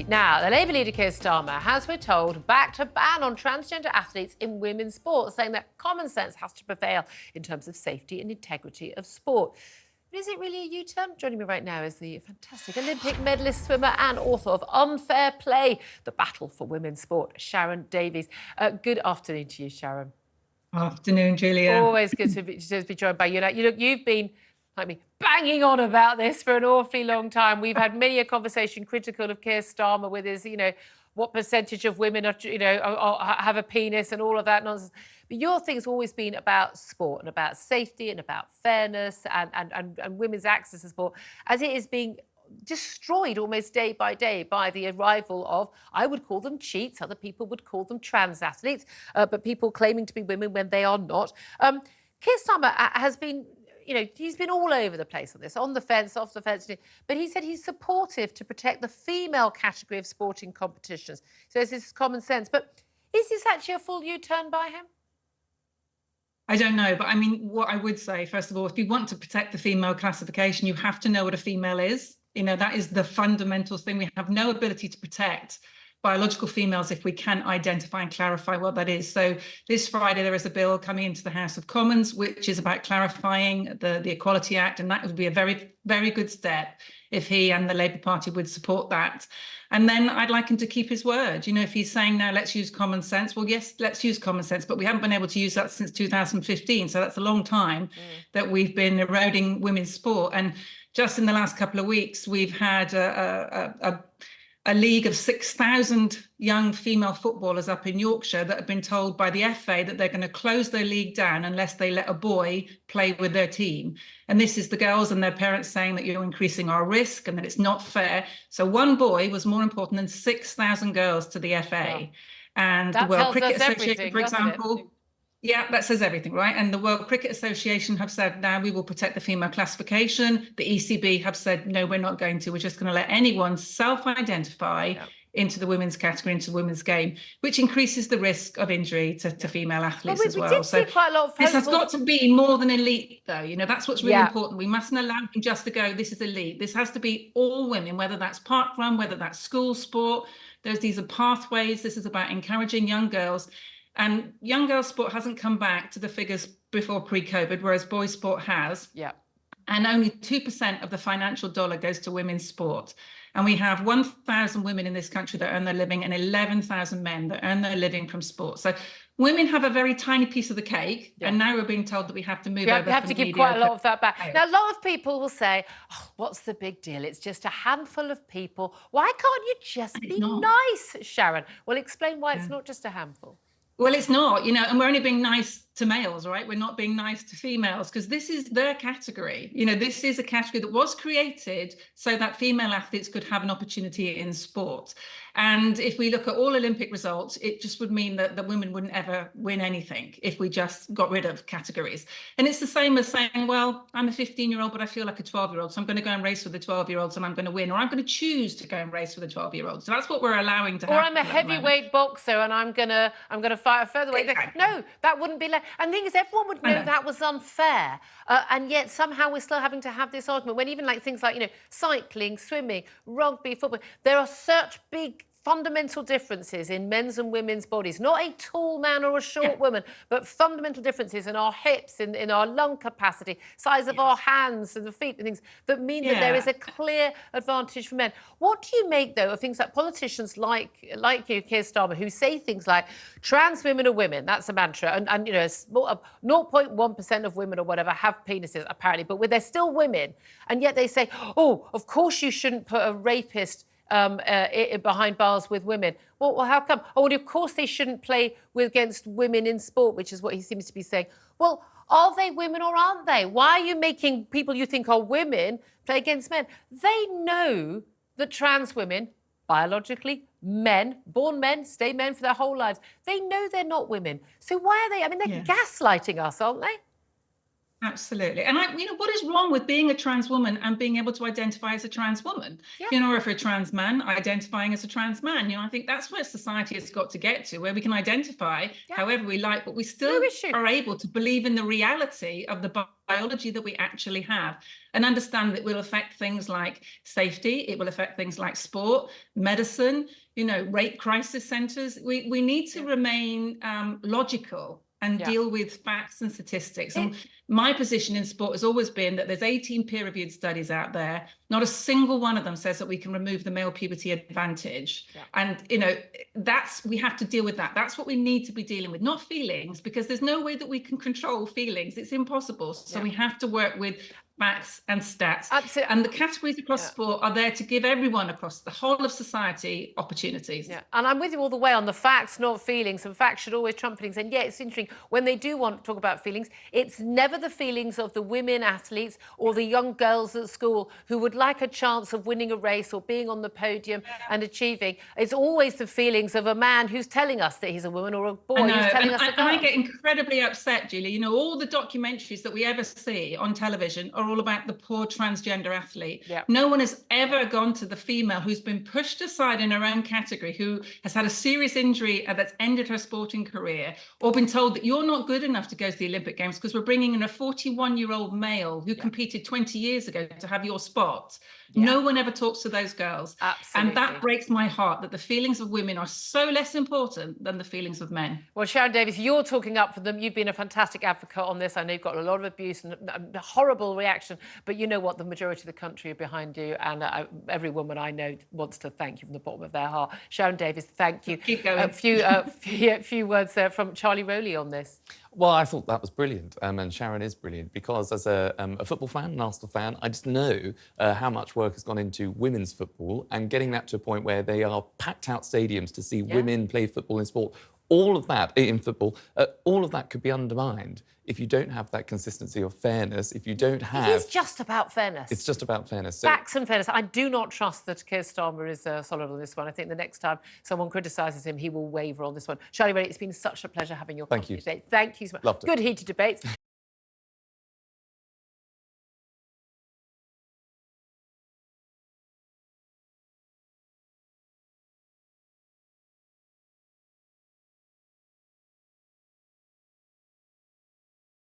Now, the Labour leader Keir Starmer has, we're told, backed a ban on transgender athletes in women's sport, saying that common sense has to prevail in terms of safety and integrity of sport. But is it really a U-turn? Joining me right now is the fantastic Olympic medalist swimmer and author of Unfair Play, The Battle for Women's Sport, Sharron Davies. Good afternoon to you, Sharron. Afternoon, Julia. Always good to be joined by you. Now, you've been, like me, banging on about this for an awfully long time. We've had many a conversation critical of Keir Starmer with his, what percentage of women are, have a penis and all of that nonsense. But your thing's always been about sport and about safety and about fairness and women's access to sport, as it is being destroyed almost day by day by the arrival of, I would call them cheats, other people would call them trans athletes, but people claiming to be women when they are not. Keir Starmer has been, he's been all over the place on this, on the fence, off the fence, but he said he's supportive to protect the female category of sporting competitions. So this is common sense. But is this actually a full U-turn by him? I don't know, but I mean, what I would say, first of all, if you want to protect the female classification, you have to know what a female is. That is the fundamental thing. We have no ability to protect biological females if we can't identify and clarify what that is. So this Friday, there is a bill coming into the House of Commons, which is about clarifying the Equality Act. And that would be a very, very good step if he and the Labour Party would support that. And then I'd like him to keep his word. If he's saying, no, let's use common sense. Well, yes, let's use common sense, but we haven't been able to use that since 2015. So that's a long time that we've been eroding women's sport. And just in the last couple of weeks, we've had a league of 6,000 young female footballers up in Yorkshire that have been told by the FA that they're going to close their league down unless they let a boy play with their team. And this is the girls and their parents saying that you're increasing our risk and that it's not fair. So one boy was more important than 6,000 girls to the FA. Wow. And that the World Cricket Association, for example. example. Yeah, that says everything, right? And the World Cricket Association have said, now we will protect the female classification. The ECB have said, no, we're not going to. We're just going to let anyone self-identify into the women's category, into the women's game, which increases the risk of injury to female athletes as well. We did see quite a lot of this has got to be more than elite, though. That's what's really important. We mustn't allow him just to go, this is elite. This has to be all women, whether that's park run, whether that's school sport. These are pathways. This is about encouraging young girls. And young girls' sport hasn't come back to the figures before pre-COVID, whereas boys' sport has. Yeah. And only 2% of the financial dollar goes to women's sport. And we have 1,000 women in this country that earn their living and 11,000 men that earn their living from sport. So women have a very tiny piece of the cake. Yeah. And now we're being told that we have to move over. We have to give quite a lot of that back. Now, a lot of people will say, oh, what's the big deal? It's just a handful of people. Why can't you just be nice, Sharron? Well, explain why it's not just a handful. Well, it's not, and we're only being nice to males, right? We're not being nice to females because this is their category. This is a category that was created so that female athletes could have an opportunity in sport. And if we look at all Olympic results, it just would mean that the women wouldn't ever win anything if we just got rid of categories. And it's the same as saying, well, I'm a 15-year-old, but I feel like a 12-year-old. So I'm going to go and race with the 12-year-olds and I'm going to win, or I'm going to choose to go and race with the 12-year-olds. So that's what we're allowing to happen. Or I'm a heavyweight boxer and I'm going to fight a featherweight. Exactly. No, that wouldn't be. And the thing is, everyone would know that was unfair. And yet somehow we're still having to have this argument when even things like, cycling, swimming, rugby, football, there are such big fundamental differences in men's and women's bodies, not a tall man or a short woman, but fundamental differences in our hips, in our lung capacity, size of our hands and the feet and things that mean that there is a clear advantage for men. What do you make, though, of things like politicians like you, Keir Starmer, who say things like trans women are women, that's a mantra, and 0.1% of women or whatever have penises, apparently, but they're still women, and yet they say, oh, of course you shouldn't put a rapist behind bars with women. Well, how come? Oh, well, of course they shouldn't play against women in sport, which is what he seems to be saying. Well, are they women or aren't they? Why are you making people you think are women play against men? They know that trans women, biologically, men, born men, stay men for their whole lives, they know they're not women. So why are they? I mean, they're gaslighting us, aren't they? Absolutely. And what is wrong with being a trans woman and being able to identify as a trans woman? Yeah. Or if you're a trans man, identifying as a trans man. I think that's where society has got to get to, where we can identify however we like, but we still are able to believe in the reality of the biology that we actually have, and understand that it will affect things like safety, it will affect things like sport, medicine, rape crisis centres. We need to remain logical and deal with facts and statistics. And my position in sport has always been that there's 18 peer-reviewed studies out there. Not a single one of them says that we can remove the male puberty advantage. And, we have to deal with that. That's what we need to be dealing with, not feelings, because there's no way that we can control feelings. It's impossible. So we have to work with facts and stats. Absolutely. And the categories across sport are there to give everyone across the whole of society opportunities. And I'm with you all the way on the facts, not feelings. And facts should always trump feelings. And it's interesting, when they do want to talk about feelings, it's never the feelings of the women athletes or the young girls at school who would like a chance of winning a race or being on the podium and achieving. It's always the feelings of a man who's telling us that he's a woman, or a boy who's telling us a girl. I get incredibly upset, Julie. All the documentaries that we ever see on television are all about the poor transgender athlete. No one has ever gone to the female who's been pushed aside in her own category, who has had a serious injury that's ended her sporting career, or been told that you're not good enough to go to the Olympic Games because we're bringing in a 41-year-old male who competed 20 years ago to have your spot. No one ever talks to those girls. Absolutely. And that breaks my heart, that the feelings of women are so less important than the feelings of men. Well, Sharron Davies, you're talking up for them. You've been a fantastic advocate on this. I know you've got a lot of abuse and a horrible reaction, but you know what? The majority of the country are behind you, and every woman I know wants to thank you from the bottom of their heart. Sharron Davies, thank you. Keep going. A few words there from Charlie Rowley on this. Well, I thought that was brilliant, and Sharron is brilliant, because as a football fan, an Arsenal fan, I just know how much work has gone into women's football, and getting that to a point where they are packed out stadiums to see women play football in sport. All of that, in football, all of that could be undermined if you don't have that consistency of fairness, if you don't have... It is just about fairness. It's just about fairness. Facts and fairness. I do not trust that Keir Starmer is solid on this one. I think the next time someone criticises him, he will waver on this one. Charlie Rowley, it's been such a pleasure having your company today. Thank you so much. Loved it. Good heated debates.